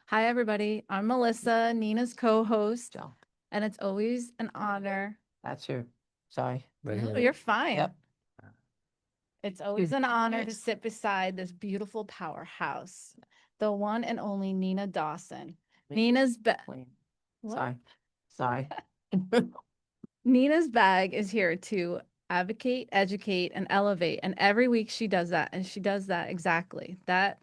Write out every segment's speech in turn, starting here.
Hi, everybody. I'm Melissa, Nina's co-host, Jump. and it's always an honor. That's your. Sorry. Right No, here. you're fine. Yep. It's always an honor to sit beside this beautiful powerhouse, the one and only Nina Dawson. Nina's ba- Queen. what? Sorry. Nina's bag is here to advocate, educate, and elevate. And every week she does that, and she does that exactly. That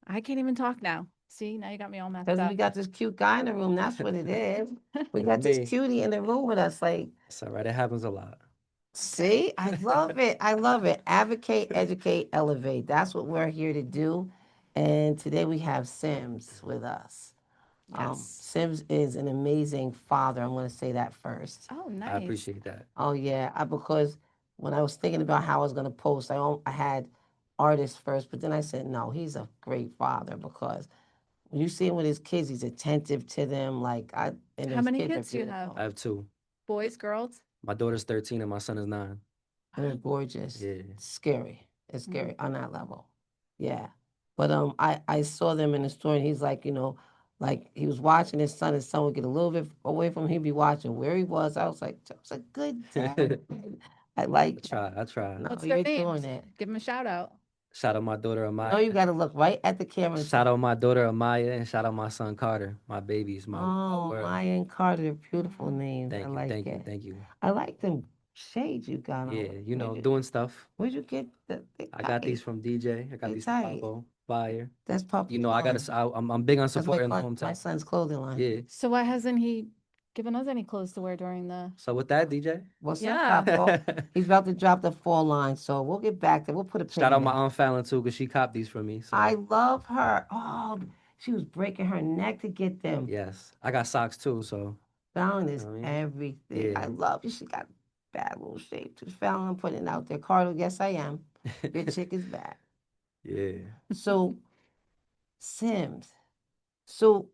I can't even talk now. See, now you got me all messed Because up. we got this cute guy in the room. That's what it is. We You got this me. cutie in the room with us. Like, It's all right. It happens a lot. see, I love it. I love it. Advocate, educate, elevate. That's what we're here to do. And today we have Sims with us. Yes. Sims is an amazing father. I'm going to say that first. Oh, I nice. appreciate that. Oh yeah, because when I was thinking about how I was gonna post, I had artists first, but then I said no, he's a great father because when you see him with his kids, he's attentive to them. And How his many kids are kids do you have? I beautiful have two. Boys, girls? My daughter's 13 and my son is 9. and they're gorgeous. Yeah. It's scary. It's Mhm. scary on that level. Yeah, but I saw them in the store, and he's like, like he was watching his son would get a little bit away from him, he'd be watching where he was. I was like, that was a good dad. I I like that. try. I try. No, What's their you're doing names? it. Give them a shout out. Shout out my daughter No, Amaya. you got to look right at the camera and Shout say, out my daughter Amaya and shout out my son Carter. My babies, my "Oh, world. Maya and Carter, they're beautiful names. I Thank you. like Thank you. it. Thank you. I like them shades you got on. Yeah, Where'd you doing stuff. where'd you get they I got tight? these from DJ. I got They these from tight. Pablo Fire. That's Puppy I got Fun. to. I'm big on That's my supporting the my hometown. son's clothing line. Yeah. So why hasn't he given us any clothes to wear during the So with that, DJ. What's up, Yeah. Capo? He's about to drop the fall line, so we'll get back there. We'll put a pin Shout in out my that. aunt Fallon too, cause she copped these for me. I So love her. Oh, she was breaking her neck to get them. yes, I got socks too. So Fallon you is know what I mean. everything. Yeah, I love you. She got bad little shape too. Fallon, I'm putting it out there. Carter, yes, I am. Your chick is bad. yeah, So, Sims. So,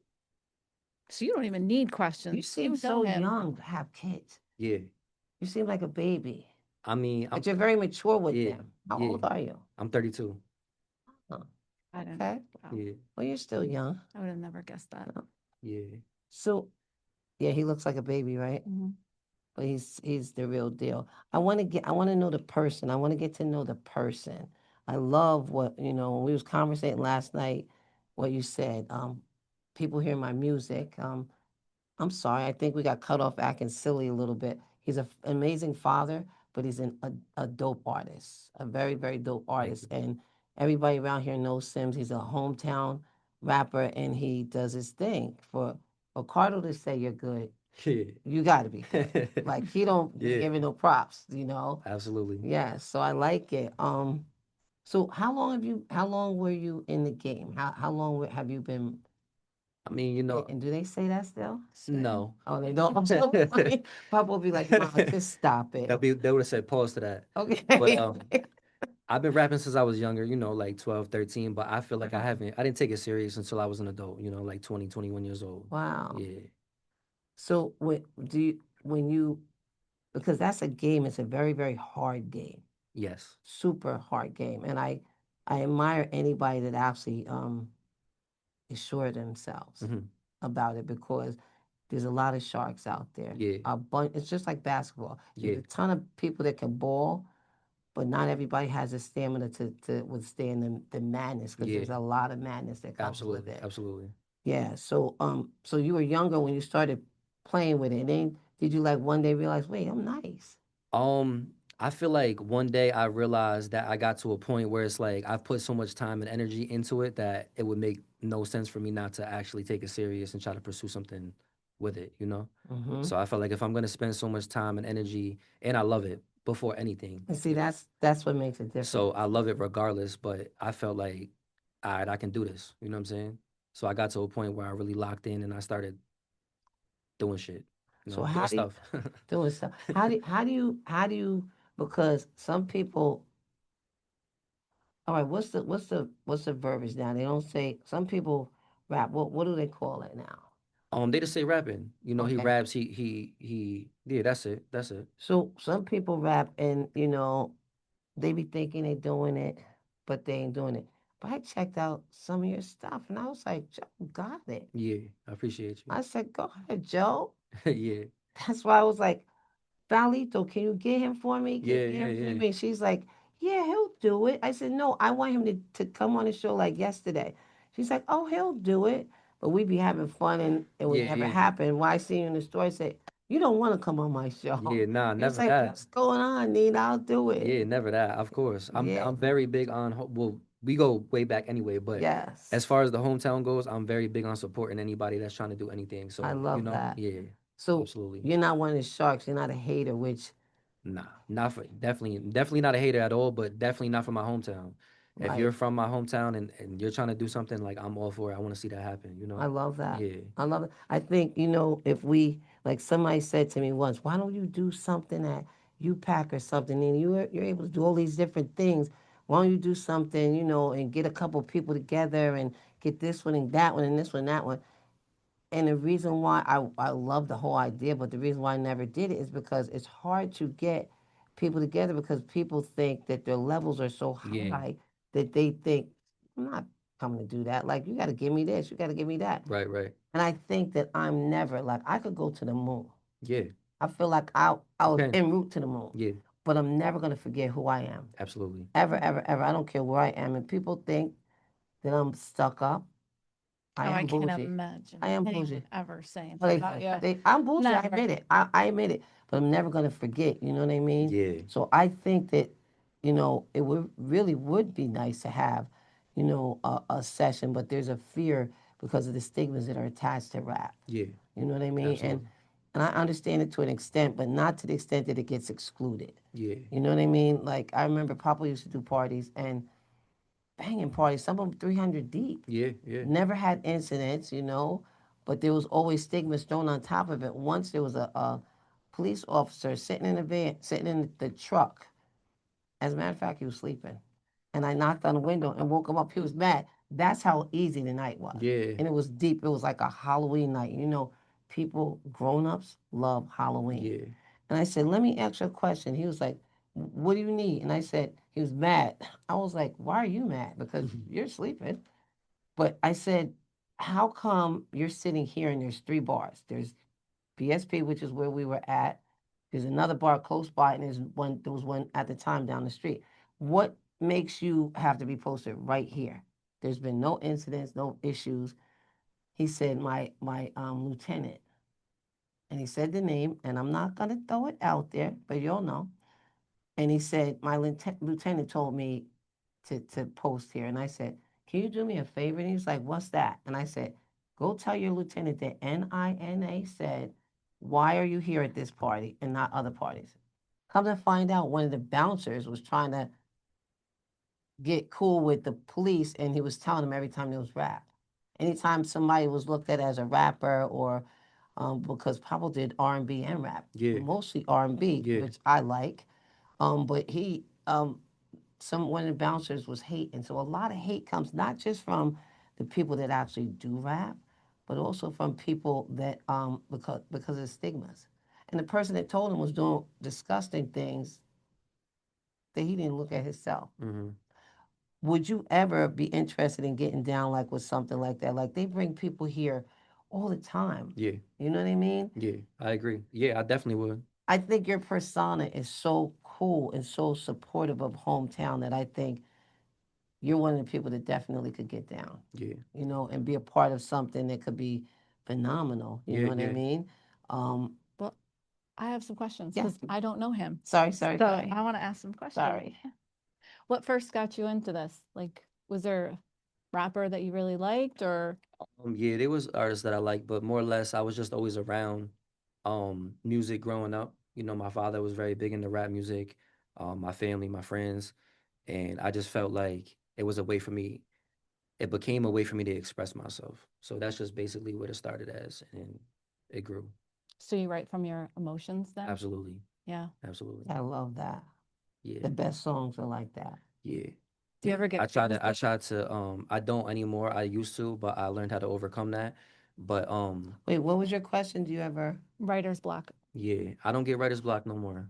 So you don't even need you questions. seem You know so him. young to have kids. yeah. You seem like a baby, I mean, but you're very mature with yeah, them. How yeah. old are you? I'm 32. Oh, I didn't. okay. Wow. Yeah, Well, you're still young. I would have never guessed that. No. yeah. So, yeah, he looks like a baby, right? Mhm. But he's the real deal. I want to know the person. I want to get to know the person. I love what, when we was conversating last night, what you said. People hear my music. I'm sorry. I think we got cut off acting silly a little bit. He's an amazing father, but he's a dope artist, a very, very dope Thank artist. you. And everybody around here knows Sims. He's a hometown rapper, and he does his thing. For Cardo to say you're good, you got to be good. Like he don't be Yeah, giving no props, you know. absolutely. Yeah, so I like it. So how long were you in the game? How long have you been? I mean, And do they say that still? Say. no. Oh, they don't. I'm so funny. Papa will be like, "Mom, just stop it." They would have said pause to that. But Okay. I've been rapping since I was younger, like 12, 13. But I feel like I didn't take it serious until I was an adult, like 20, 21 years old. Wow. Yeah. So when you because that's a game. It's a very very hard game, Yes. super hard game, and I admire anybody that actually is sure of themselves Hmm. about it because there's a lot of sharks out there. Yeah. A bunch. It's just like basketball. There's Yeah. a ton of people that can ball, but not everybody has the stamina to withstand the madness because Yeah. there's a lot of madness that comes with Absolutely. it. Absolutely. Yeah. So you were younger when you started playing with it, and then did you like one day realize, wait, I'm nice? I feel like one day I realized that I got to a point where it's like I've put so much time and energy into it that it would make no sense for me not to actually take it serious and try to pursue something with it. Mm-hmm. So I felt like if I'm gonna spend so much time and energy, and I love it before anything, And see, that's what makes a so difference. I love it regardless. But I felt like, all right, I can do this. You know what I'm saying? So I got to a point where I really locked in and I started doing shit. So Doing how do you stuff. do it? So how do you because some people. All right, what's the verbiage now? They don't say some people rap. What do they call it now? They just say rapping. He Okay. raps. He. Yeah, that's it. That's it. So some people rap and they be thinking they doing it, but they ain't doing it. but I checked out some of your stuff and I was like, Joe got it. Yeah, I appreciate you. I said, go ahead, Joe. Yeah, That's why I was like, Valito, can you get him for me? yeah, Get yeah, him for yeah, me. She's like, yeah, he'll do it. I said, no, I want him to come on the show like yesterday. She's like, oh, he'll do it. But we be having fun and it would yeah, never yeah, happen. Why I see you in the store, I said, you don't want to come on my show. yeah. Nah, He's never like, that. what's going on, Nina? I'll do it. Yeah, never that. Of course, Yeah, I'm very big on. Well, we go way back anyway, but as yes. far as the hometown goes, I'm very big on supporting anybody that's trying to do anything. I So love that. yeah, So absolutely. you're not one of the sharks. You're not a hater, which, Nah, not for definitely not a hater at all, but definitely not from my hometown. If right. you're from my hometown and you're trying to do something, like I'm all for it. I want to see that happen. I love that. Yeah, I love it. I think, if we, like somebody said to me once, why don't you do something at UPAC or something? And you're able to do all these different things. Why don't you do something, and get a couple people together and get this one and that one and this one and that one? And the reason why I love the whole idea, but the reason why I never did it is because it's hard to get people together because people think that their levels are so yeah, high that they think, I'm not coming to do that. Like, you got to give me this, you got to give me that. right, right. And I think that I'm never like I could go to the moon. Yeah, I feel like I you was can. en route to the moon, Yeah, but I'm never gonna forget who I am. absolutely. Ever, ever, ever. I don't care where I am. And people think that I'm stuck up. I Oh, I am can't bougie. I imagine am bougie. anyone ever saying Well, that about you. I'm bougie. I Never. admit it. I admit it. But I'm never gonna forget. You know what I mean? Yeah, So I think that it would really would be nice to have a session, but there's a fear because of the stigmas that are attached to rap. yeah, You know what I mean? And absolutely. and I understand it to an extent, but not to the extent that it gets excluded. Yeah, You know what I mean? Like I remember Papa used to do parties and banging parties, some of them 300 deep. yeah, yeah, Never had incidents, but there was always stigmas thrown on top of it. Once there was a police officer sitting in the van, sitting in the truck. As a matter of fact, he was sleeping. And I knocked on the window and woke him up. He was mad. That's how easy the night was. yeah, And it was deep. It was like a Halloween night. People, grown ups, love Halloween. yeah, And I said, let me ask you a question. He was like, what do you need? And I said, he was mad. I was like, why are you mad? Because you're sleeping. But I said, how come you're sitting here and there's three bars? There's BSP, which is where we were at. There's another bar close by, and there was one at the time down the street. What makes you have to be posted right here? There's been no incidents, no issues. He said, my lieutenant, and he said the name, and I'm not gonna throw it out there, but you'll know. And he said, my lieutenant told me to post here. And I said, can you do me a favor? And he's like, what's that? And I said, go tell your lieutenant that NINA said, why are you here at this party and not other parties? Come to find out, one of the bouncers was trying to get cool with the police, and he was telling them every time there was rap. Anytime somebody was looked at as a rapper, or because Pablo did R&B and rap, yeah, mostly R&B, yeah, which I like. But he one of the bouncers was hating. So a lot of hate comes not just from the people that actually do rap, but also from people that because of stigmas. And the person that told him was doing disgusting things that he didn't look at himself. mm-hmm. Would you ever be interested in getting down like with something like that? Like they bring people here all the time. Yeah, You know what I mean? yeah. I agree. Yeah, I definitely would. I think your persona is so cool and so supportive of hometown that I think you're one of the people that definitely could get down, Yeah, and be a part of something that could be phenomenal. You yeah, know what I yeah. mean? Um, Well, I have some questions yeah. because I don't know him. Sorry, sorry, So sorry, I want to ask some questions. sorry. What first got you into this? Like, was there a rapper that you really liked or Yeah, there was artists that I like, but more or less, I was just always around music growing up. My father was very big into rap music, my family, my friends, and I just felt like it was a way for me. It became a way for me to express myself. So that's just basically what it started as, and it grew. so you write from your emotions then? Absolutely, Yeah. absolutely. I love that. Yeah, The best songs are like that. yeah. Do you ever get I tried to I don't anymore. I used to, but I learned how to overcome that. But Wait, what was your question? Do you ever? writer's block? yeah, I don't get writer's block no more.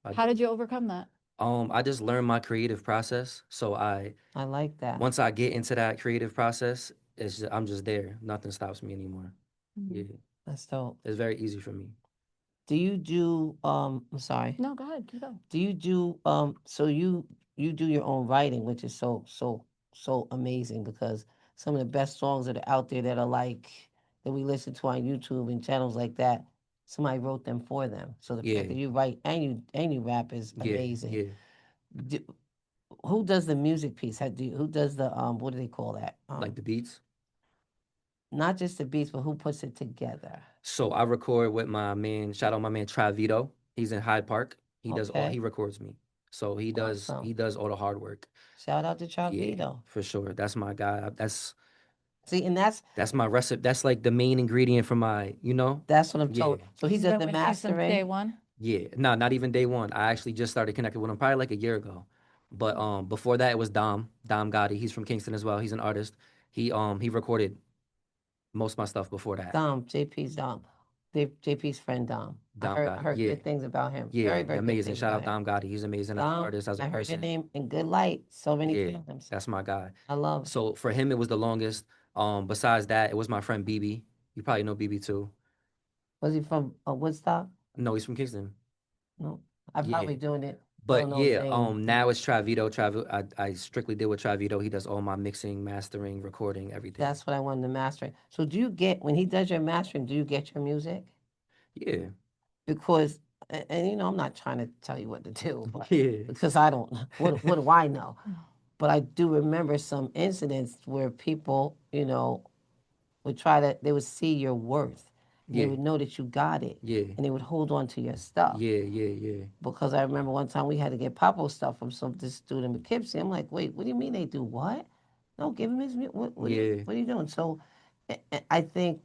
I How don't. did you overcome that? I just learned my creative process. So I like that. once I get into that creative process, I'm just there. Nothing stops me anymore. Mhm. Yeah, That's dope. it's very easy for me. Do you do I'm sorry. No, go ahead, keep going. Do you do so you do your own writing, which is so amazing because some of the best songs that are out there that are like that we listen to on YouTube and channels like that, somebody wrote them for them. So the fact Yeah, that you write and you rap is yeah, amazing. yeah. Do, who does the music piece? Who does the what do they call that? Like the beats. Not just the beats, but who puts it together? So I record with my man. Shout out my man Travito. He's in Hyde Park. He does all. He Okay, records me. So he does. awesome. He does all the hard work. Shout out to Yeah, Chavito. for sure. That's my guy. See, and that's That's my recipe. That's like the main ingredient for my. that's what I'm Yeah. told. So he He's does been the with you since mastering. day one. Yeah, no, not even day one. I actually just started connected with him probably like a year ago. But before that it was Dom Gotti. He's from Kingston as well. He's an artist. He recorded most of my stuff before that. Dom, JP's Dom. JP's friend Dom. Dom I Gotti. heard Yeah. good things about him. Yeah, Very good amazing. things Shout about out him. Dom Gotti. He's amazing as an Dom, artist, as a I heard your person. name in good light so many Yeah, times. that's my guy. I love it. So for him it was the longest. Besides that, it was my friend BB. You probably know BB too. Was he from Woodstock? No, he's from Kingston. No. I'm Yeah. probably doing it. I don't But know his yeah, name. now it's Travito. I strictly deal with Travito. He does all my mixing, mastering, recording, everything. That's what I wanted to master. So do you get when he does your mastering? Do you get your music? Yeah. Because and you know I'm not trying to tell you what to do, but Yeah. because I don't. What do I know? But I do remember some incidents where people, would try to, they would see your worth and they Yeah. would know that you got it Yeah. and they would hold on to your stuff. Yeah. Yeah. Yeah. Because I remember one time we had to get Papo stuff from this student in Poughkeepsie. I'm like, wait, what do you mean they do what? No, give him his, Yeah. what are you doing? So I think,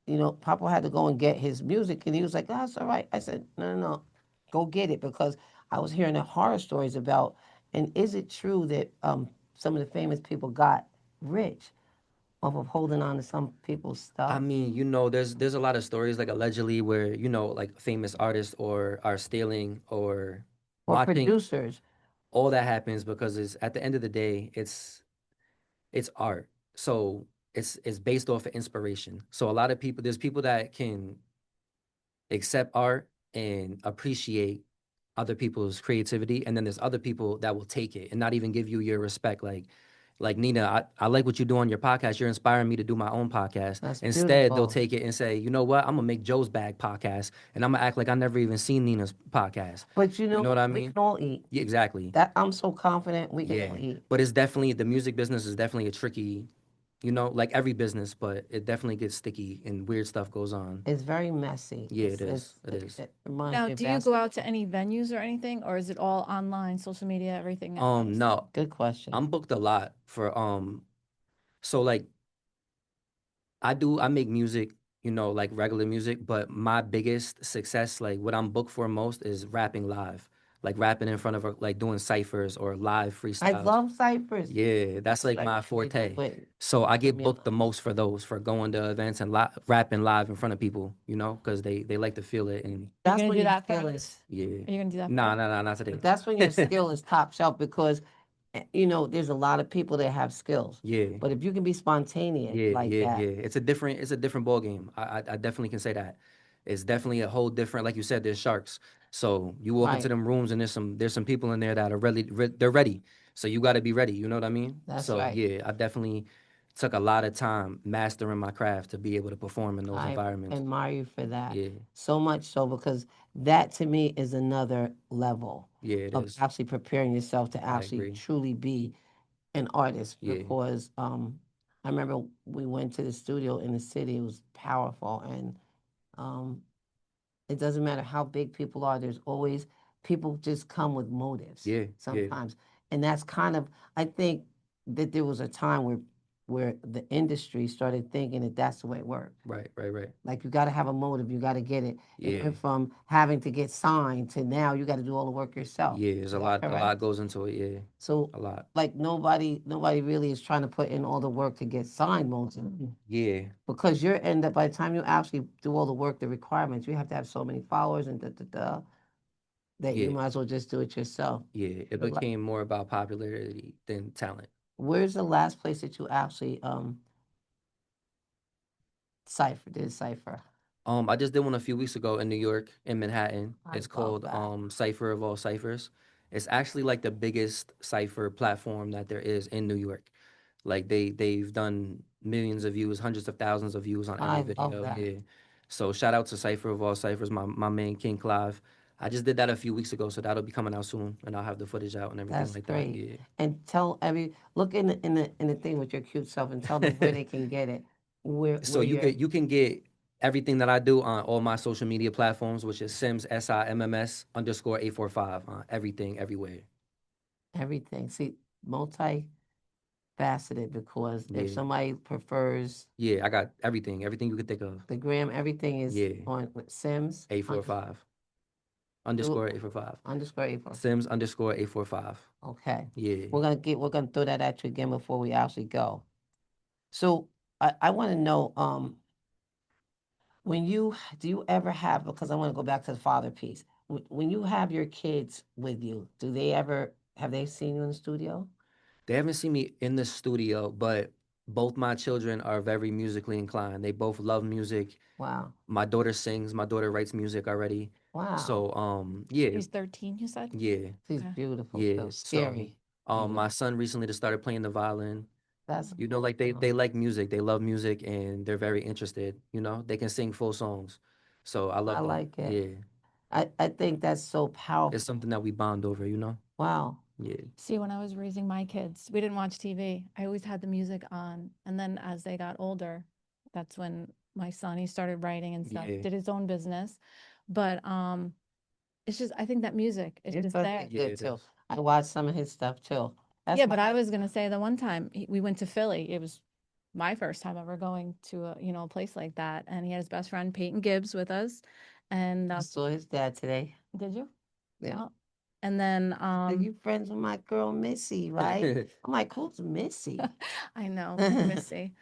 Papo had to go and get his music and he was like, oh, that's all right. I said, no, no, no, go get it because I was hearing the horror stories about, and is it true that some of the famous people got rich off of holding on to some people's I stuff mean, there's a lot of stories like allegedly where, like famous artists or are stealing or or well, I think producers all that happens because it's at the end of the day, it's art. So it's based off of inspiration. So a lot of people, there's people that can accept art and appreciate other people's creativity, and then there's other people that will take it and not even give you your respect. Like Nina, I like what you do on your podcast. You're inspiring me to do my own podcast. that's Instead, they'll beautiful. take it and say, you know what, I'm gonna make Joe's Bag podcast, and I'm gonna act like I never even seen Nina's podcast. But you You know know what what? I We can mean? all eat. Yeah, exactly. That I'm so confident we can Yeah, all eat. but it's definitely the music business is definitely a tricky, like every business, but it definitely gets sticky and weird stuff goes on. It's very messy. Yeah, it is. It is. It reminds Now, me of do you go basketball. out to any venues or anything, or is it all online, social media, everything in house? No, Good question. I'm booked a lot for so like I make music, like regular music, but my biggest success, like what I'm booked for most is rapping live. Like rapping in front of like doing ciphers or live I freestyles. love ciphers. Yeah, that's like Like my can you forte. do it? So I Give get me a booked the little. most for those, for going to events and rapping live in front of people, because they like to feel it and Are you That's gonna when do your that for skill us? is. yeah. Are you gonna do that for Nah, us? nah, nah, not But today. that's when your skill is top shelf because there's a lot of people that have skills. Yeah. But if you can be spontaneous Yeah, like yeah, that, yeah. It's a different ball game. I definitely can say that. It's definitely a whole different, like you said, there's sharks. So you walk into right? them rooms and there's some people in there that are really they're ready. So you got to be ready. You know what I mean? That's So right. yeah, I definitely took a lot of time mastering my craft to be able to perform in those I environments. admire you for that. Yeah, So much so because that to me is another level yeah, it of is. actually preparing yourself to I actually agree. truly be an artist Yeah, because I remember we went to the studio in the city. It was powerful and um, it doesn't matter how big people are. There's always people just come with motives yeah, yeah. sometimes, and that's kind of I think that there was a time where the industry started thinking that that's the way it worked. Right, right, right. Like you got to have a motive, you got to get it. It Yeah, went from having to get signed to now you got to do all the work yourself. yeah. There's Is a that lot, a correct? lot goes into it. Yeah, So a lot. like nobody really is trying to put in all the work to get signed most of them. Yeah, Because you're end up by the time you actually do all the work, the requirements, you have to have so many followers and da da da. that you Yeah, might as well just do it yourself. yeah. It The la- became more about popularity than talent. Where's the last place that you actually cipher? I just did one a few weeks ago in New York, in Manhattan. I It's love called that. Cipher of All Ciphers. It's actually like the biggest cipher platform that there is in New York. Like they've done millions of views, hundreds of thousands of views on every I love video. that. Yeah. So shout out to Cipher of All Ciphers, my man King Clive. I just did that a few weeks ago, so that'll be coming out soon, and I'll have the footage out and everything That's like that. great. Yeah. And tell every look in the thing with your cute self and tell them where they can get it. So Where you're you can get everything that I do on all my social media platforms, which is Sims SIMMS underscore 845 on everything everywhere. everything. See, multifaceted because if Yeah. somebody prefers Yeah, I got everything you could think of. the gram, everything is Yeah. on with Sims 845 do underscore 845. underscore April. Sims underscore 845. Okay. Yeah. We're gonna throw that at you again before we actually go. So I want to know when you do you ever have because I want to go back to the father piece. When you have your kids with you, do they ever have they seen you in the studio? They haven't seen me in the studio, but both my children are very musically inclined. They both love music. Wow. My daughter sings, my daughter writes music already. Wow. So yeah, She's 13, you said? yeah, She's Okay. beautiful yeah. too. So Scary my beautiful. son recently just started playing the violin. That's You know, like they awesome. like music, they love music, and they're very interested. You know, they can sing full songs, so I I love that. like it. Yeah, I think that's so it's powerful. something that we bond over. You know. Wow. Yeah, See, when I was raising my kids, we didn't watch TV. I always had the music on. And then as they got older, that's when my son, he started writing and stuff, yeah, did his own business. But it's just I think that music is Your just son there. is yeah. good It too. is. I watched some of his stuff too. That's Yeah, my but I was gonna say the one time we went to Philly, it was my first time ever going to a place like that, and he had his best friend Peyton Gibbs with us, and I saw his dad today. did you? Yeah. Oh, and then Are you friends with my girl Missy, right? I'm like, who's Missy? I know Missy,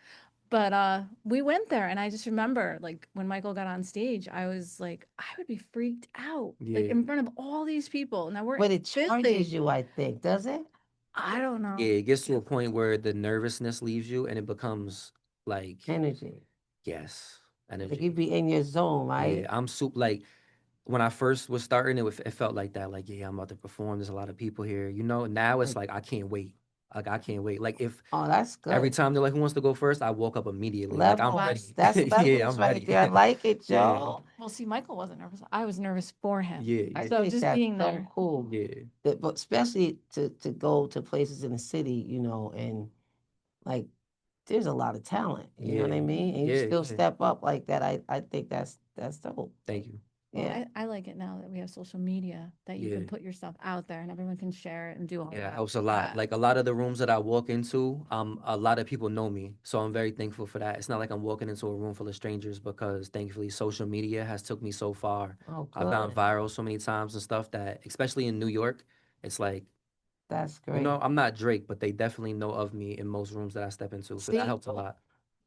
but we went there, and I just remember like when Michael got on stage, I was like, I would be freaked out like Yeah, in front of all these people. Now we're in But it charges Philly. you, I think, does it? I don't yeah. know. It gets to a point where the nervousness leaves you, and it becomes like Energy. yes, Like you energy. be in your zone, Yeah, right? I'm super like when I first was starting, it felt like that. Like, yeah, I'm about to perform. There's a lot of people here. You know, now it's Like, like I can't wait. Like I can't wait. Like if oh, that's every good. time they're like, "Who wants to go first?" I woke up immediately. Like I'm Wow. Levels. ready. That's Yeah, levels I'm right ready. there. I like it, Yeah, Joe. Well, see, Michael wasn't nervous. I was nervous for him. yeah, I yeah, So think just that's being so there. cool. yeah, But especially to go to places in the city, and like there's a lot of talent. You know what yeah, I mean? And you yeah, still yeah. step up like that. I think that's dope. Thank you. Well, Yeah. I like it now that we have social media that you can Yeah. put yourself out there and everyone can share it and do all Yeah, it that. helps a lot. Like a lot of the rooms that I walk into, a lot of people know me. So I'm very thankful for that. It's not like I'm walking into a room full of strangers because thankfully social media has took me so far. Oh, I've gone good. viral so many times and stuff that especially in New York, it's like, That's you know, great. I'm not Drake, but they definitely know of me in most rooms that I step into. So that See, helps a lot.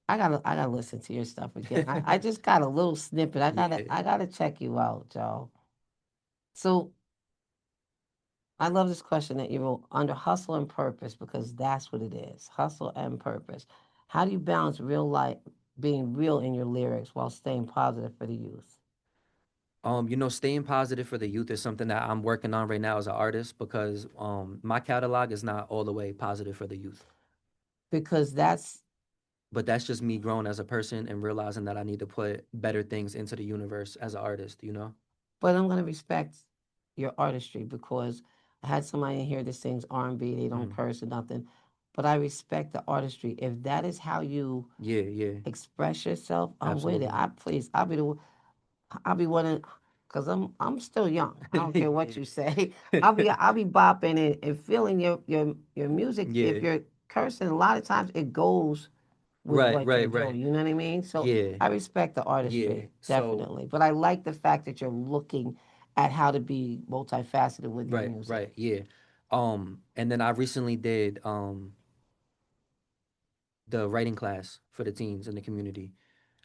I gotta listen to your stuff again. I just got a little snippet. I gotta Yeah. I gotta check you out, Joe. So I love this question that you wrote under hustle and purpose because that's what it is. Hustle and purpose. How do you balance real life being real in your lyrics while staying positive for the youth? Staying positive for the youth is something that I'm working on right now as an artist because my catalog is not all the way positive for the youth. Because that's But that's just me growing as a person and realizing that I need to put better things into the universe as an artist, you know? but I'm gonna respect your artistry because I had somebody in here that sings R&B, they don't Hmm. curse or nothing. But I respect the artistry. If that is how you Yeah, yeah, express yourself, I'm with it. absolutely. I please, I'll be one of, cause I'm still young. I don't care what Yeah. you say. I'll be bopping and feeling your music. If Yeah. you're cursing, a lot of times it goes with Right, what you're right, doing. right. You know what I mean? So Yeah, I respect the yeah. artistry So, definitely, but I like the fact that you're looking at how to be multifaceted with your right, music. right, yeah. And then I recently did the writing class for the teens in the community.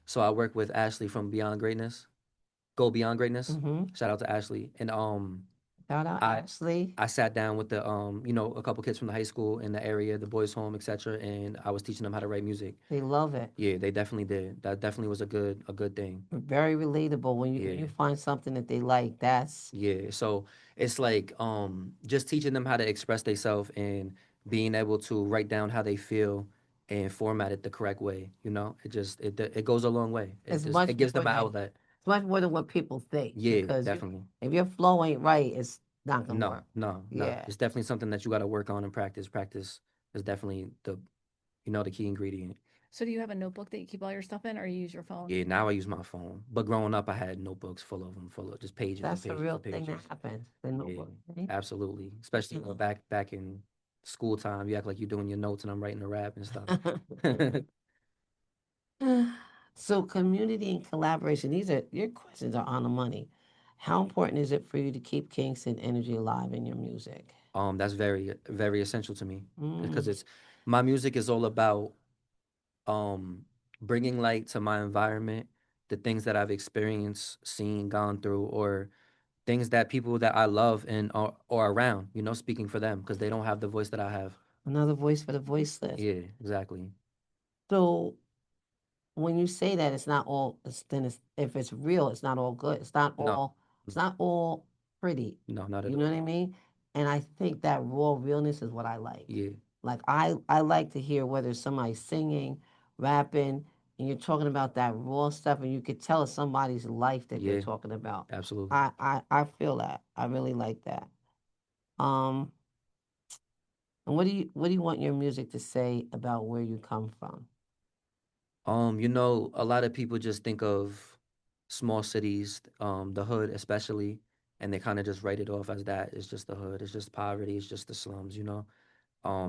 So I work with Ashley from Beyond Greatness. Go Beyond Greatness. Hmm. Shout out to Ashley. And Shout out I Ashley. I sat down with the a couple kids from the high school in the area, the boys' home, etc., and I was teaching them how to write music. They love it. Yeah, they definitely did. That definitely was a good thing. Very relatable when you Yeah. find something that they like. That's Yeah, so it's like just teaching them how to express themselves and being able to write down how they feel and format it the correct way, you know? It goes a long way. it's It much gives more them an than outlet. it's much more than what people think Yeah, because definitely. if your flow ain't right, it's not gonna No, work. no, no. Yeah, It's definitely something that you got to work on and practice. Practice is definitely the key ingredient. So do you have a notebook that you keep all your stuff in, or you use your phone? Yeah, now I use my phone. But growing up, I had notebooks full of them, full of just pages and that's a pages real and thing that pages. happens. The Yeah, notebook. Right? absolutely. Especially back in school time, you act like you're doing your notes and I'm writing a rap and stuff. So community and collaboration. These are your questions are on the money. How important is it for you to keep Kingston energy alive in your music? That's very very essential to me because Mm, it's my music is all about um bringing light to my environment, the things that I've experienced, seen, gone through, or things that people that I love and or around, speaking for them because they don't have the voice that I have. another voice for the voiceless. Yeah, exactly. So when you say that it's not all if it's real it's not all good No, it's not all pretty, no, not at you know all. what I mean, and I think that raw realness is what I Yeah, like I like to hear whether somebody's singing, rapping, and you're talking about that raw stuff and you could tell it's somebody's life that they're yeah, talking about. absolutely. I feel that I really like that. um and what do you want your music to say about where you come from? A lot of people just think of small cities, the hood especially, and they kind of just write it off as that. It's just the hood, it's just poverty, it's just the slums.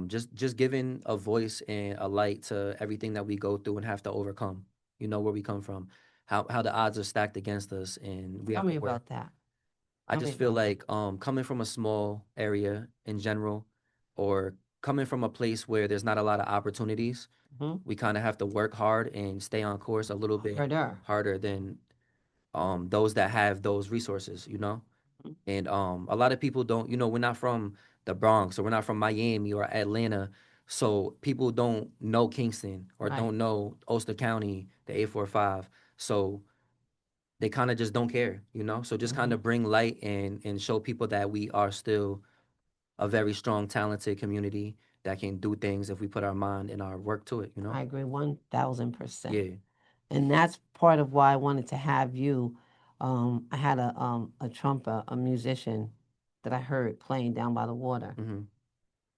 Just giving a voice and a light to everything that we go through and have to overcome. Where we come from, how the odds are stacked against us, and we Tell have to me work. about that. I Tell me just feel about that. like coming from a small area in general, or coming from a place where there's not a lot of opportunities, Hmm. we kind of have to work hard and stay on course a little bit Harder. harder than those that have those resources. And a lot of people don't, we're not from the Bronx or we're not from Miami or Atlanta. So people don't know Kingston or Right. don't know Ulster County, the 845. So they kind of just don't care. So just kind Hmm. of bring light and show people that we are still a very strong, talented community that can do things if we put our mind and our work to it. I agree 1000%. Yeah. And that's part of why I wanted to have you. I had a trumpet, a musician that I heard playing down by the water. Hmm.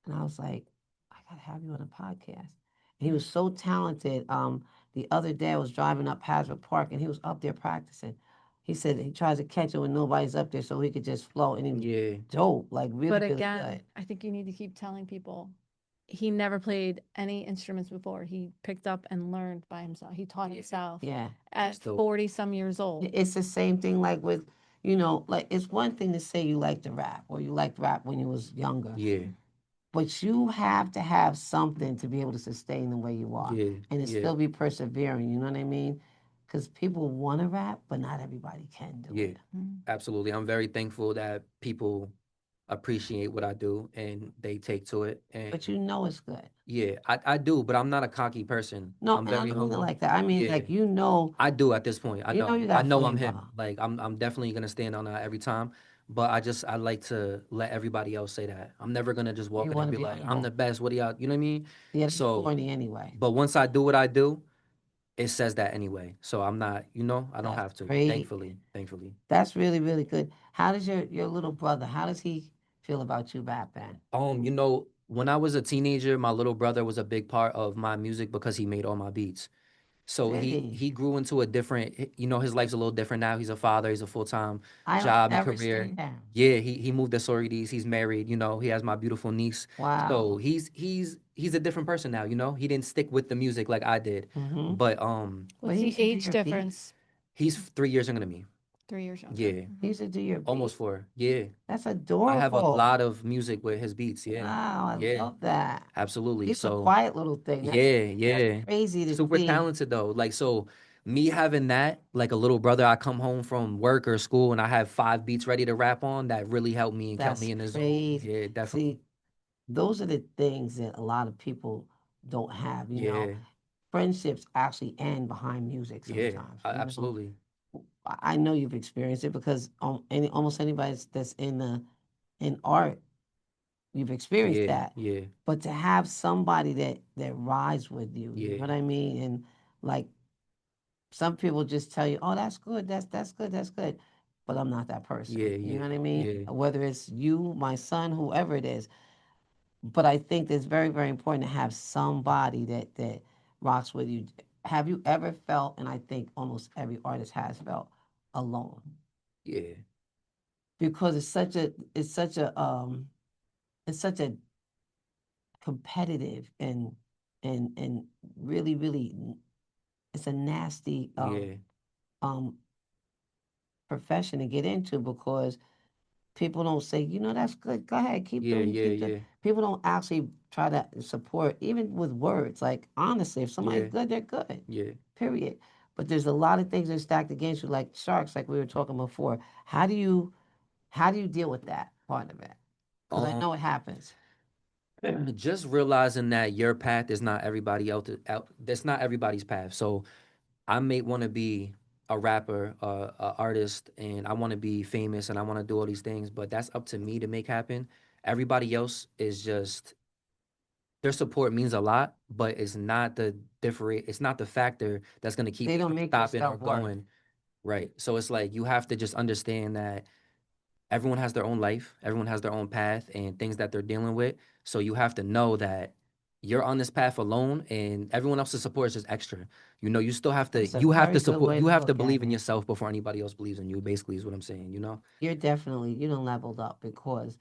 And I was like, I gotta have you on a podcast. And he was so talented. The other day I was driving up Hasbrook Park and he was up there practicing. He said he tries to catch it when nobody's up there so he could just flow. And he was Yeah. dope, like But really, really again, good. I think you need to keep telling people he never played any instruments before. He picked up and learned by himself. He taught himself Yeah. at Still. 40 some years old. It's the same thing like with, like it's one thing to say you like to rap or you liked rap when you was younger, Yeah. but you have to have something to be able to sustain the way you are Yeah. and to Yeah. still be persevering, you know what I mean? Because people want to rap, but not everybody can do Yeah. it. Mm. Absolutely. I'm very thankful that people appreciate what I do and they take to it. And But you know it's good. yeah, I do, but I'm not a cocky person. No, I'm and I very don't mean it humble. like that. I mean Yeah, like you know, I do at this point. I you know know. you I got know I'm him. flavor. Like I'm definitely gonna stand on that every time. But I like to let everybody else say that. I'm never gonna just walk You in there want and to be be like, I'm humble. the best. What do y'all, you know what I mean? Yeah, that's So, corny anyway. but once I do what I do, it says that anyway. So I'm not, I don't That's have to. great. Thankfully, thankfully. That's really, really good. How does your little brother, how does he feel about you rapping? When I was a teenager, my little brother was a big part of my music because he made all my beats. So Did he he? he grew into a different, his life's a little different now. He's a father, he's a full-time I don't job and ever see career. him. Yeah, he moved to Sorides, he's married, he has my beautiful niece. So Wow. he's a different person now. He didn't stick with the music like I did. Mm-hmm. But But What's he the used to do age your beats. difference? he's 3 years younger than me. 3 years younger. Yeah, He used to do your almost beats. 4. Yeah. That's I have a adorable. lot of music with his beats. Yeah. Wow, I Yeah. love that. Absolutely. He's a So quiet little thing. That's yeah, that's yeah. crazy to Super see. talented though. Like so Me having that, like a little brother, I come home from work or school and I have 5 beats ready to rap on. That really helped me and kept That's me in the zone. crazy. Yeah, definitely. See, those are the things that a lot of people don't have. Yeah, Friendships actually end behind music yeah, sometimes. absolutely. I know you've experienced it because almost anybody that's in art, you've experienced Yeah, that. yeah, But to have somebody that rides with you, you know yeah, what I mean? And like some people just tell you, "Oh, that's good. That's good. That's good." But I'm not that person. yeah, You know yeah, what I mean? yeah, Whether it's you, my son, whoever it is. But I think it's very, very important to have somebody that rocks with you. Have you ever felt, and I think almost every artist has felt, alone? yeah, Because it's such a competitive and really, really it's a nasty yeah, um profession to get into because people don't say, that's good. Go ahead, keep yeah, doing, yeah, keep doing. yeah, People don't actually try to support, even with words. Like honestly, if somebody's yeah, good, they're good. yeah. Period. But there's a lot of things that are stacked against you, like sharks, like we were talking before. How do you deal with that part of it? Because I Um, know it happens. just realizing that your path is not everybody else out. That's not everybody's path. So I may want to be a rapper, a artist, and I want to be famous, and I want to do all these things. But that's up to me to make happen. Everybody else is just their support means a lot, but it's not the different. It's not the factor that's gonna keep They me don't from make your stopping or self worth. going. Right. So it's like you have to just understand that everyone has their own life, everyone has their own path and things that they're dealing with. So you have to know that you're on this path alone and everyone else's support is just extra. You still have to That's a you have to very good support way to you have to look at believe in it. yourself before anybody else believes in you, basically is what I'm saying. You're definitely you don't leveled up because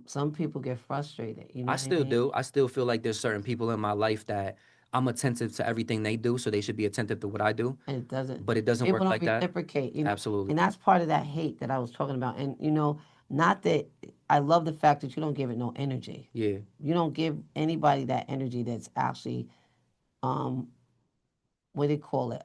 some people get frustrated. You know I what I still mean? do. I still feel like there's certain people in my life that I'm attentive to everything they do, so they should be attentive to what I do. And it doesn't. But it doesn't People work don't like that. reciprocate. Absolutely. And that's part of that hate that I was talking about. And not that I love the fact that you don't give it no energy. Yeah. You don't give anybody that energy that's actually um what do you call it?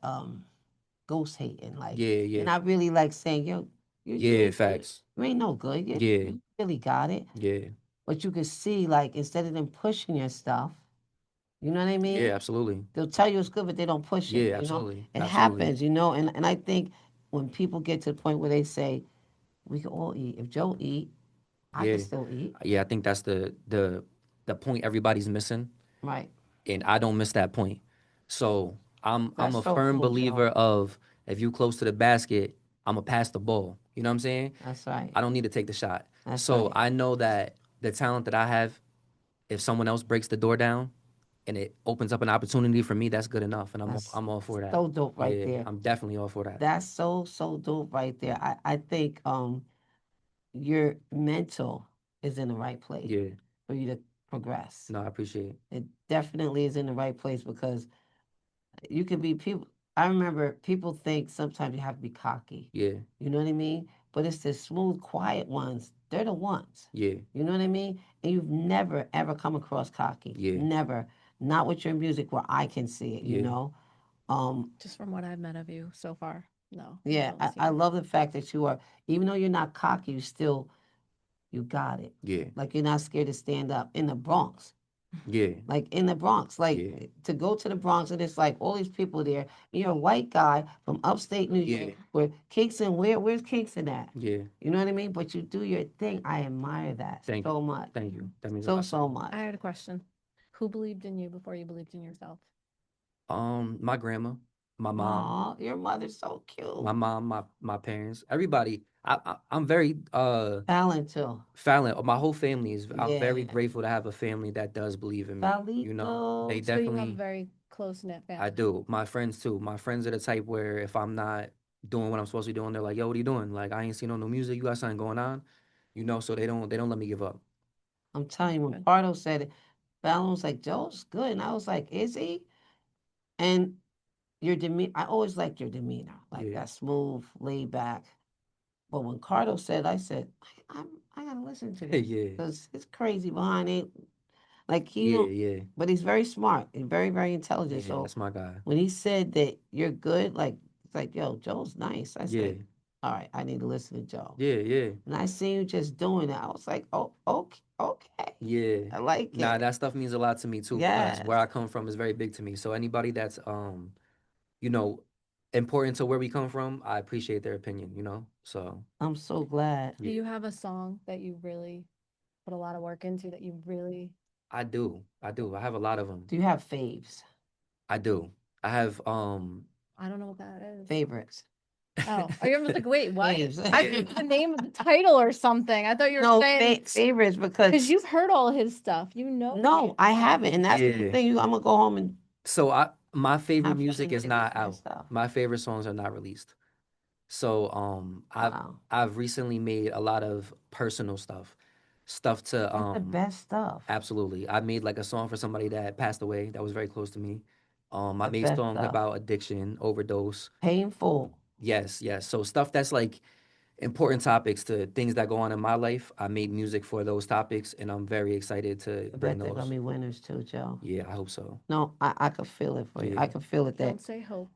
Ghost hating. Like Yeah, they're yeah. not really like saying, yo, Yeah, facts. you ain't no good. Yeah. You really got it. Yeah. But you can see like instead of them pushing your stuff, you know what I Yeah, mean? absolutely. They'll tell you it's good, but they don't push it. Yeah, absolutely. It Absolutely. happens. And I think when people get to the point where they say we can all eat, if Joe eat, I can Yeah. still eat. Yeah, I think that's the point everybody's missing. Right. And I don't miss that point. So I'm That's a so firm cool, believer Joe. of if you close to the basket, I'm gonna pass the ball. You know what I'm saying? That's right. I don't need to take the shot. That's So right. I know that the talent that I have, if someone else breaks the door down and it opens up an opportunity for me, that's good enough. And That's I'm all for that. so dope right Yeah, there. I'm definitely all for that. That's so dope right there. I think your mental is in the right place Yeah. for you to progress. No, I appreciate it. It definitely is in the right place because you can be people. I remember people think sometimes you have to be cocky. Yeah. You know what I mean? But it's the smooth, quiet ones. They're the ones. Yeah. You know what I mean? And you've never ever come across cocky. Yeah. Never. Not with your music where I can see it. Yeah. Um, Just from what I've met of you so far. No, I yeah, don't see I it. love the fact that you are, even though you're not cocky, you got it. Yeah. Like you're not scared to stand up in the Bronx. Yeah. Like in the Bronx, like Yeah. to go to the Bronx and it's like all these people there. And you're a white guy from upstate New York, Yeah. where Kingston, where's Kingston at? Yeah. You know what I mean? But you do your thing. I admire that Thank you. so much, Thank you. That means a so lot to me. so much. I had a question. Who believed in you before you believed in yourself? My grandma, my mom, Aw, your mother's so cute. my parents, everybody. I'm very Fallon too. Fallon. My whole family is. I'm very Yeah, grateful to have a family that does believe in me. They Fallito. So you have a definitely. very close knit I family. do. My friends too. My friends are the type where if I'm not doing what I'm supposed to be doing, they're like, "Yo, what are you doing? Like, I ain't seen no new music. You got something going on?" So they don't let me give up. I'm telling you, when Good. Pardo said it, Fallon was like, Joe's good. And I was like, is he? And your demeanor, I always liked your demeanor, like Yeah. that smooth, laid back. But when Cardo said, I said, I gotta listen to this Yeah. because it's crazy behind it. Like he Yeah, don't, yeah, but he's very smart and very, very intelligent. yeah. So That's my guy. when he said that you're good, like it's like, yo, Joe's nice. I Yeah, said, all right, I need to listen to Joe. yeah, yeah, And I seen you just doing it. I was like, oh, okay, okay. yeah. I like Nah, it. that stuff means a lot to me too because Yes. where I come from is very big to me. So anybody that's you know, important to where we come from, I appreciate their opinion, you know? So, I'm so glad. Do yeah, you have a song that you really put a lot of work into that you really, I do. I do. I have a lot of them. Do you have faves? I do. I have I don't know what that is. Favorites. Oh, I was like, wait, what? Faves. I think the name of the title or something. I thought you were No, saying favorites because because you've heard all his stuff. You know no, I his stuff. haven't. And that's the yeah. thing. I'm going to go home and So I my favorite have fun music and is listen not to his out. stuff. My favorite songs are not released. So Wow. I've recently made a lot of personal stuff. Stuff to That's the best stuff. absolutely. I made like a song for somebody that passed away that was very close to me. I The made best songs stuff. about addiction, overdose. Painful. Yes, yes. So stuff that's like important topics to things that go on in my life. I made music for those topics and I'm very excited to I bring bet they're going to those. be winners too, Joe. Yeah, I hope so. No, I could feel it for you. I Yeah. could feel it that Don't say hope.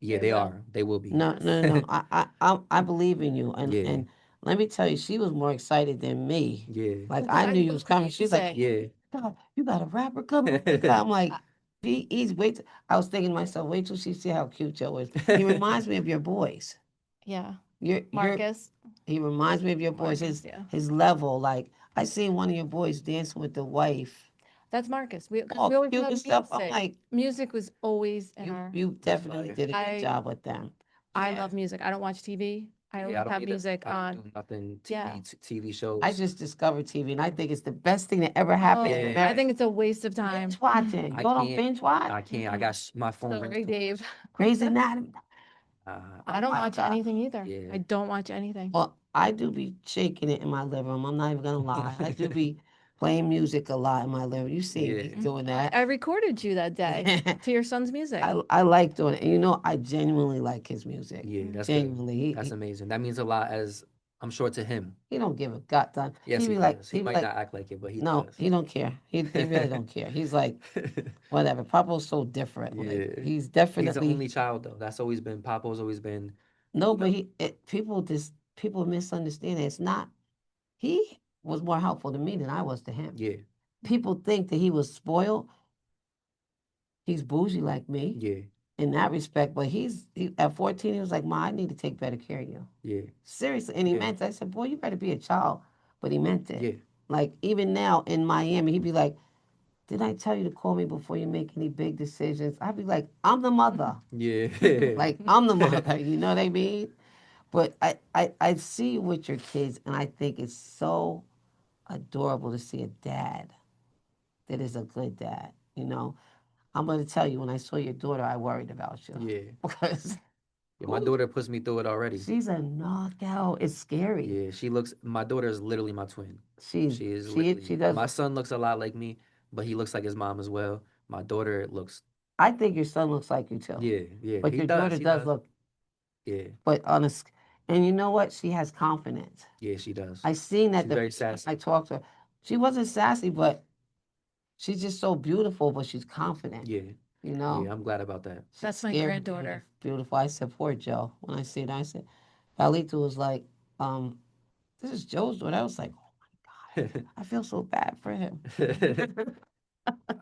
Yeah, They they will. are. They will be. no, Just no, no, no. I believe in you, Yeah. and let me tell you, she was more excited than me. Yeah. Like well, because I I knew you love was coming. She's like, music. Yeah. God, you got a rapper coming. I'm like, I, he's wait. I was thinking to myself, wait till she see how cute Joe is. He reminds me of your boys. yeah, You're. Marcus. He reminds me of your boys. Marcus, yeah. His level. Like I seen one of your boys dancing with the wife. That's Marcus. We because we All always cute have and stuff. I'm music. like, Music was always in our. you That's definitely fire. did a good I job with them. I Yeah. love music. I don't watch TV. I Yeah, I always don't have either. music I don't on. do nothing Yeah. TV I shows. just discovered TV, and I think it's the best thing that ever happened in Oh, I Yeah. America. think it's a waste of time. Binge watching. I Y'all don't can't binge watch? I can't. I Mm-mm. got my phone rings Sorry, too Dave. much. Grey's Anatomy. I Oh don't my watch God. anything either. Yeah. I don't watch anything. Well, I do be shaking it in my living room. I'm not even gonna lie. I do be playing music a lot in my living room. You see me Yeah. doing I that. recorded you that day to your son's music. I like doing it. And you know, I genuinely like his music. Yeah, Mm. that's good. Genuinely. That's amazing. That means a lot as I'm sure to him. He don't give a god done. Yes, he does. He He be might like, not act like it, but he no, does. he don't care. He really don't care. He's like, whatever. Papa's so different. Like Yeah. he's He's the definitely only child though. That's always been Papo's always been, no, you but know. people misunderstand it. It's not. He was more helpful to me than I was to him. Yeah. People think that he was spoiled. He's bougie like me Yeah. in that respect, but at 14 he was like, "Ma, I need to take better care of you." Yeah. Seriously, and he Yeah. meant it. I said, "Boy, you better be a child," but he meant it. Yeah. Like even now in Miami, he'd be like, "Did I tell you to call me before you make any big decisions?" I'd be like, "I'm the mother." Yeah. Like I'm the mother, you know what I mean? But I see with your kids, and I think it's so adorable to see a dad that is a good dad. You know, I'm going to tell you, when I saw your daughter, I worried about you Yeah. because Yeah, my who, daughter puts me through it already. she's a knockout. It's scary. Yeah, she looks my daughter is literally my twin. She is She literally does. my son looks a lot like me, but he looks like his mom as well. My daughter looks I think your son looks like you too, yeah, yeah, but he your does. daughter He does does. look. Yeah. But and you know what? She has confidence. Yeah, she does. I seen that She's the very first time I sassy. talked to her. She wasn't sassy, but she's just so beautiful. But she's confident. Yeah. You Yeah, know. I'm glad about that. She's That's my scary, granddaughter. beautiful. I support Joe when I see it. I said, Palito was like, this is Joe's daughter. I was like, oh my God, I feel so bad for him.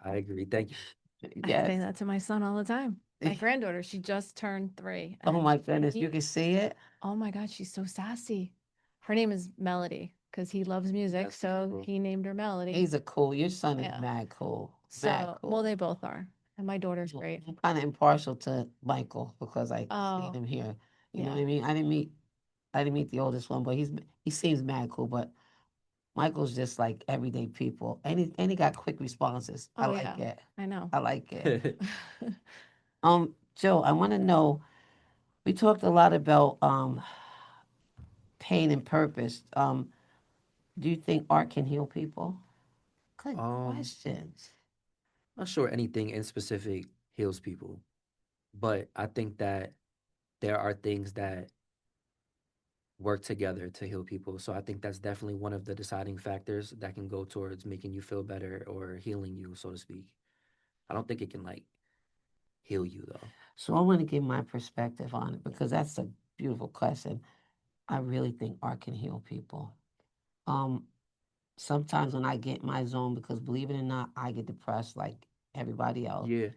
I agree. Thank you. I say Yes. that to my son all the time. My granddaughter, she just turned 3, Oh and my goodness, you he, can see it. oh my God, she's so sassy. Her name is Melody because he loves music, That's so beautiful. he named her Melody. He's a cool. Your son is Yeah. mad cool. Mad So, well, cool. they both are, and my daughter's Well, great. I'm kind of impartial to Michael because I seen Oh, him here. You know what yeah. I mean? I didn't meet the oldest one, but he seems mad cool. But Michael's just like everyday people, and he got quick responses. I Oh, like yeah. it. I know. I like it. Joe, I want to know. We talked a lot about pain and purpose. Do you think art can heal people? Good um, questions. not sure anything in specific heals people, but I think that there are things that work together to heal people. So I think that's definitely one of the deciding factors that can go towards making you feel better or healing you, so to speak. I don't think it can like heal you though. So I want to give my perspective on it because that's a beautiful question. I really think art can heal people. Um, Sometimes when I get in my zone, because believe it or not, I get depressed like everybody else, Yeah.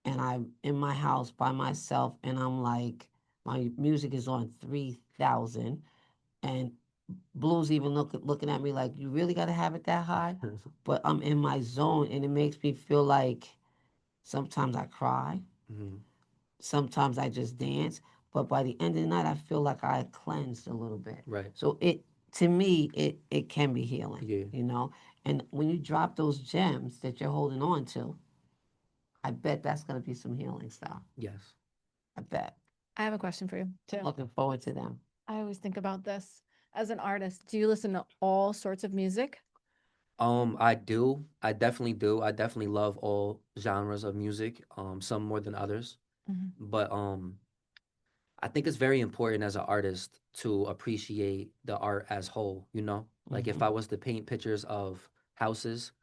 and I'm in my house by myself, and I'm like, my music is on 3,000, and Blue's even looking at me like, you really got to have it that high? But I'm in my zone, and it makes me feel like sometimes I cry, Hmm. sometimes I just dance, but by the end of the night, I feel like I cleansed a little bit. Right. So to me, it can be healing, Yeah. you know. And when you drop those gems that you're holding on to, I bet that's gonna be some healing stuff. Yes. I bet. I have a question for you too. Looking forward to them. I always think about this. As an artist, do you listen to all sorts of music? I do. I definitely do. I definitely love all genres of music, some more than others. Mhm. But I think it's very important as an artist to appreciate the art as whole, you know? Like if Hmm. I was to paint pictures of houses,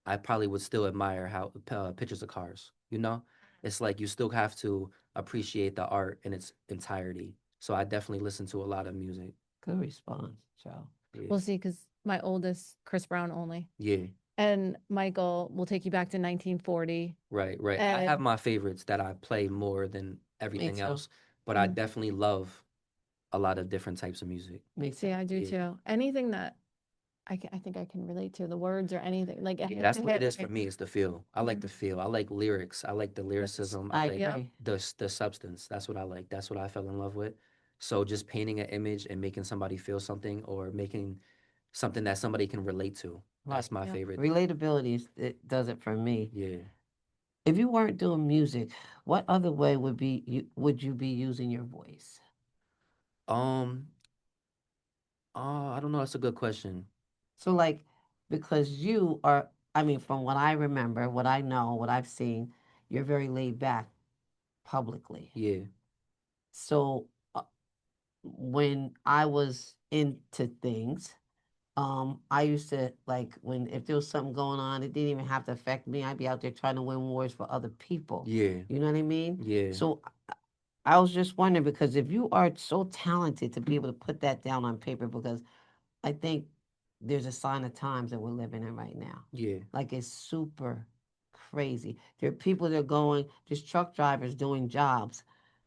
I probably would still admire how pictures of cars, you know? It's like you still have to appreciate the art in its entirety. So I definitely listen to a lot of music. Good response, Joe. Yeah. We'll see, because my oldest, Chris Brown only. Yeah. And Michael will take you back to 1940. Right, right. I have And my favorites that I play more than Me everything too. else, but I mm, definitely love a lot of different types of music. Me too. see, I do Yeah. too. Anything that I think I can relate to, the words or anything, like it Yeah, has that's to what it hit is for right. me, is the feel. I like Mhm. the feel. I like lyrics. I like the Yes. lyricism. I I like Yep. agree. the substance. That's what I like. That's what I fell in love with. So just painting an image and making somebody feel something or making something that somebody can relate to. That's Right. my Yep. favorite thing. Relatability it does it for me. Yeah. If you weren't doing music, what other way would you be using your voice? Um, I don't know. That's a good question. So like because you are I mean from what I remember, what I know, what I've seen, you're very laid back publicly. Yeah. So when I was into things, I used to like when if there was something going on, it didn't even have to affect me. I'd be out there trying to win wars for other people. Yeah. You know what I mean? Yeah. So I was just wondering because if you are so talented to be able to put that down on paper, because I think there's a sign of times that we're living in right now. Yeah. Like it's super crazy. There are people that are going, there's truck drivers doing jobs,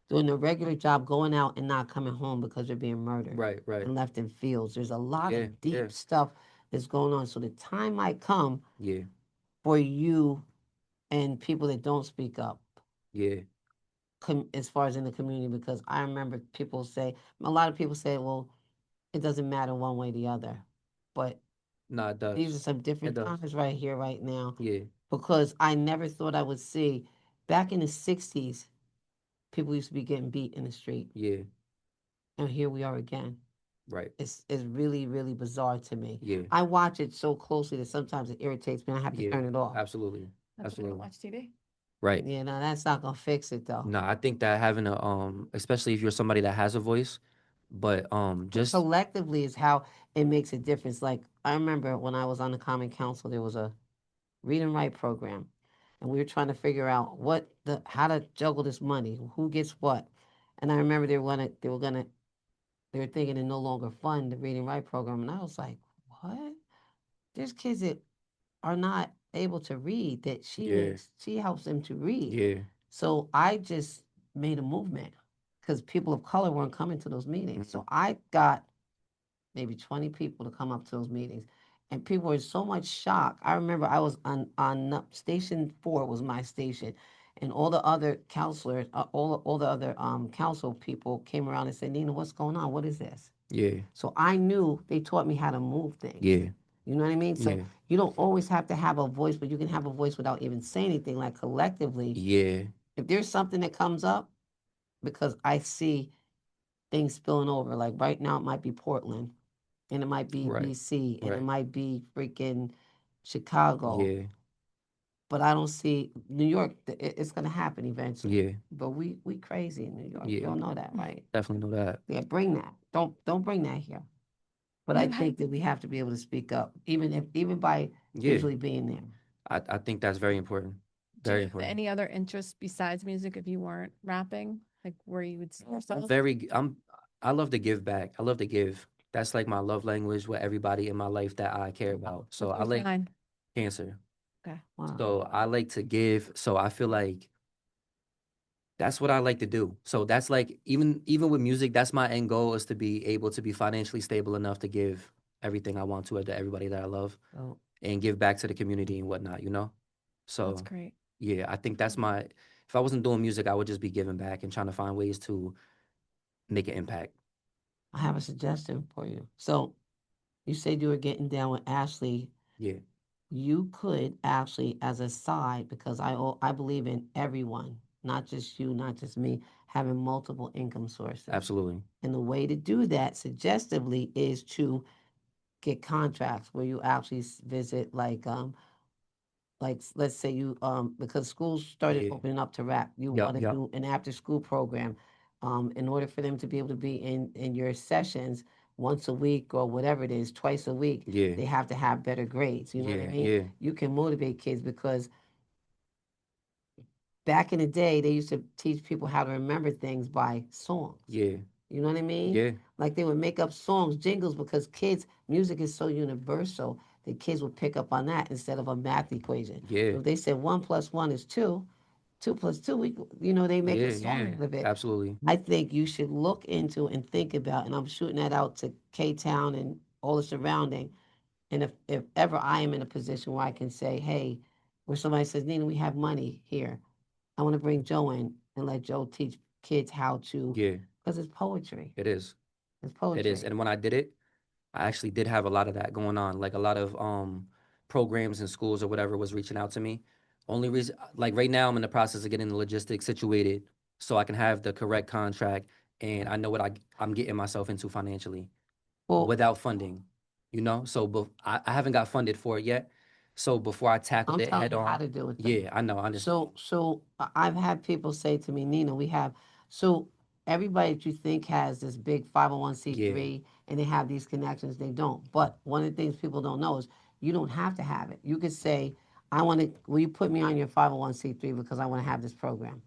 doing a regular job, going out and not coming home because they're being murdered Right, right. and left in fields. There's a lot Yeah, of yeah. deep stuff that's going on. So the time might come Yeah. for you and people that don't speak up Yeah. as far as in the community, because I remember people say, a lot of people say, well, it doesn't matter one way or the other. But No, it these are does. some It different does. times right here, right now, Yeah. because I never thought I would see back in the 60s, people used to be getting beat in the street. Yeah. And here we are again. Right. It's really, really bizarre to me. Yeah. I watch it so closely that sometimes it irritates me. I have to Yeah. turn it off. Absolutely. That's why I don't Absolutely. watch TV. Right. Yeah, no, that's not gonna fix it though. No, I think that having a especially if you're somebody that has a voice, but But just collectively is how it makes a difference. Like I remember when I was on the Common Council, there was a read and write program, and we were trying to figure out what the how to juggle this money, who gets what. And I remember they were thinking to no longer fund the read and write program, and I was like, what? There's kids that are not able to read that yeah. she helps them to read. Yeah. So I just made a movement because people of color weren't coming to those meetings. Mhm. So I got maybe 20 people to come up to those meetings. And people were in so much shock. I remember I was on station 4 was my station, and all the other counselors, all the other council people came around and said, "Nina, what's going on? What is this?" Yeah. So I knew they taught me how to move things. Yeah. You know what I mean? So Yeah. you don't always have to have a voice, but you can have a voice without even saying anything. Like collectively, Yeah. if there's something that comes up, because I see things spilling over. Like right now, it might be Portland, and it might be Right. DC, and it Right. might be freaking Chicago. Yeah. but I don't see New York. It's going to happen eventually. Yeah, But we crazy in New York. You yeah, all know that, right? definitely know that. Yeah, bring that. Don't bring that here. But I You have think that we have to be able to speak up, even by Yeah, visually being there. I think that's very important. Do you Very have important. any other interests besides music if you weren't rapping? Like where you would see I'm yourself? very, I love to give back. I love to give. That's like my love language with everybody in my life that I care about. So What's I your like sign? cancer. Okay. Wow. So I like to give. So I feel like that's what I like to do. So that's like even with music, that's my end goal is to be able to be financially stable enough to give everything I want to everybody that I love So and give back to the community and whatnot, you know? That's So great. yeah, I think that's my if I wasn't doing music, I would just be giving back and trying to find ways to make an impact. I have a suggestion for you. So you said you were getting down with Ashley. Yeah, You could actually, as a side, because I believe in everyone, not just you, not just me, having multiple income sources. absolutely. And the way to do that suggestively is to get contracts where you actually visit like let's say you because schools started Yeah. opening up to rap, you Yup, want to yup. do an after school program in order for them to be able to be in your sessions once a week or whatever it is, twice a week. Yeah. They have to have better grades, you know what I Yeah. mean? Yeah. You can motivate kids because back in the day they used to teach people how to remember things by songs. Yeah. You know what I mean? Yeah. Like they would make up songs, jingles, because kids, music is so universal that kids would pick up on that instead of a math equation. Yeah. So if they said 1 plus 1 is 2, 2 plus 2, they make a Yeah. song Yeah. out of it. Absolutely. I think you should look into and think about, and I'm shooting that out to K Town and all the surrounding. And if ever I am in a position where I can say, hey, where somebody says, Nina, we have money here. I want to bring Joe in and let Joe teach kids how to, Yeah. because it's poetry. It is. It's It is. poetry. And when I did it, I actually did have a lot of that going on. Like a lot of programs and schools or whatever was reaching out to me. Only reason like right now I'm in the process of getting the logistics situated so I can have the correct contract and I know what I'm getting myself into financially Well, without funding, you know? So I haven't got funded for it yet. So before I tackled I'm it telling head you how on, to do it though. yeah, I know, I understand. So I've had people say to me, Nina, we have so everybody that you think has this big Yeah, 501c3 and they have these connections, they don't. But one of the things people don't know is you don't have to have it. You could say, I want to, will you put me on your 501c3 because I want to have this program?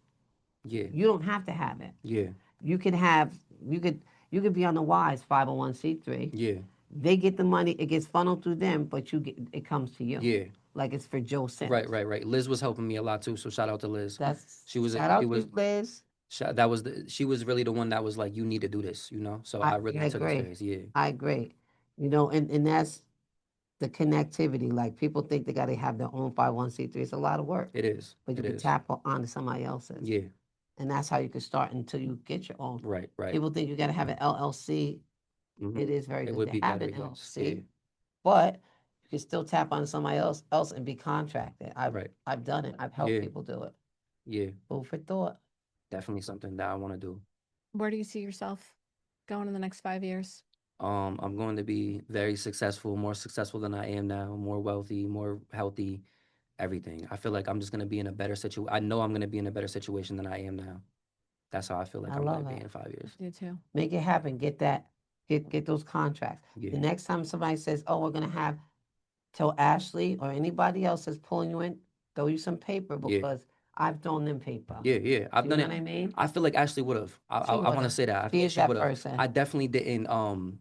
yeah, You don't have to have it. yeah, You could have, you could, you could be on the WISE 501c3. yeah, They get the money, it gets funneled through them, but it comes to you. yeah. Like it's for Joe Right, Sims. right, right. Liz was helping me a lot too, so shout out to Liz. That's She was shout she out to was you, Liz. that was she was really the one that was like, you need to do this, you know? So I I really took it agree. serious. Yeah, I agree. And that's the connectivity. Like people think they got to have their own 501c3. It's a lot of work, it is. but you It can is. tap onto somebody else's, Yeah, and that's how you can start until you get your own. right, right. People think you got to have an LLC. Hmm. It is very It good would to be have better, an yes. Yeah, LLC, but you can still tap on somebody else and be contracted. right. I've done it. I've helped Yeah, people do it. yeah. Food for thought. Definitely something that I want to do. Where do you see yourself going in the next 5 years? I'm going to be very successful, more successful than I am now, more wealthy, more healthy, everything. I feel like I'm just going to be in a better situation. I know I'm going to be in a better situation than I am now. That's how I feel like I I'm going to love be it. in 5 years. I do too. Make it happen. Get that. Get those contracts. The Yeah, next time somebody says, "Oh, we're gonna have," tell Ashley or anybody else that's pulling you in, throw you some paper yeah, because I've thrown them paper. yeah, yeah. Do I've you done know it. what I mean? I feel like Ashley would have. She I would want to have. say that. I feel She like is she that would have. person. I definitely didn't.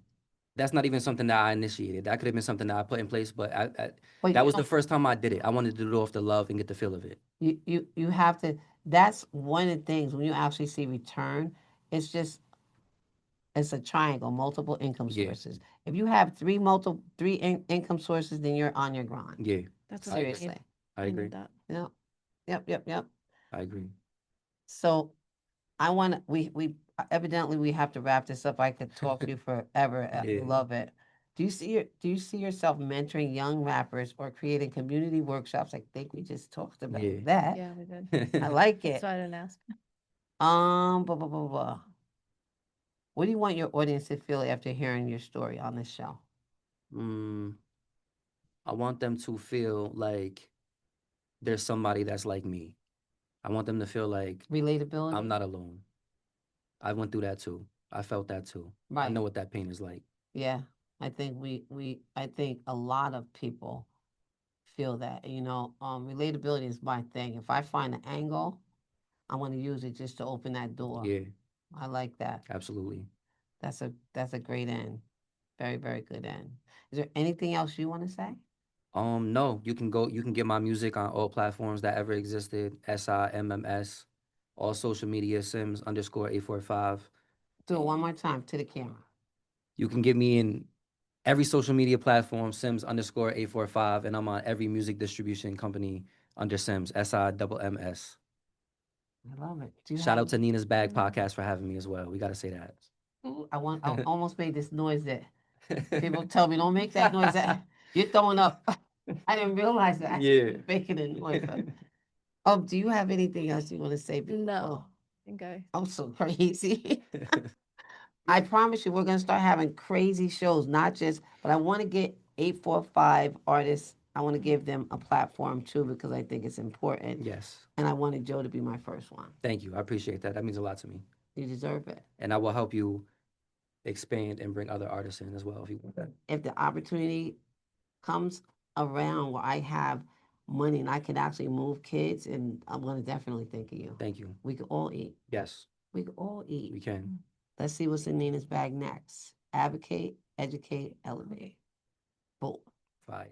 That's not even something that I initiated. That could have been something that I put in place, but But that you was the know, first time I did it. I wanted to do it off the love and get the feel of it. you have to. That's one of the things when you actually see return. It's just it's a triangle, multiple income Yeah, sources. If you have three income sources, then you're on your grind. yeah. That's what I I agree. need. Seriously. I I agree. need that. Yep. Yep. I agree. So I want to, we evidently we have to wrap this up. I could talk to you forever. I Yeah. love it. Do you see yourself mentoring young rappers or creating community workshops? I think we just talked about Yeah. that. Yeah, we did. I like That's it. why I didn't ask. Blah, blah, blah, blah. What do you want your audience to feel after hearing your story on this show? Mm, I want them to feel like there's somebody that's like me. I want them to feel like Relatability. I'm not alone. I went through that too. I felt that too. I Right. know what that pain is like. Yeah. I think I think a lot of people feel that. Relatability is my thing. If I find an angle, I want to use it just to open that door. Yeah, I like that. absolutely. That's a great end. Very, very good end. Is there anything else you want to say? No, you can get my music on all platforms that ever existed. SIMMS, all social media, Sims underscore 845. Do it one more time to the camera. You can get me in every social media platform, Sims underscore 845, and I'm on every music distribution company under Sims, SIMMS. I love it. Do you Shout have? out to Nina's Bag Mm. podcast for having me as well. We got to say that. Ooh, I almost made this noise that people tell me don't make that noise. You're throwing up. I didn't realize that. Yeah. You're making a noise. Do you have anything else you want to say? No, I think I'm so crazy. I promise you, we're gonna start having crazy shows, not just, but I want to get 845 artists. I want to give them a platform too because I think it's important. Yes. And I wanted Joe to be my first one. Thank you. I appreciate that. That means a lot to me. You deserve it. And I will help you expand and bring other artists in as well if you want that. If the opportunity comes around where I have money and I can actually move kids, and I'm gonna definitely think of you. Thank you. We can all eat. Yes, We can all eat. we can. Let's see what's in Nina's bag next. Advocate, educate, elevate. Boom. Fire.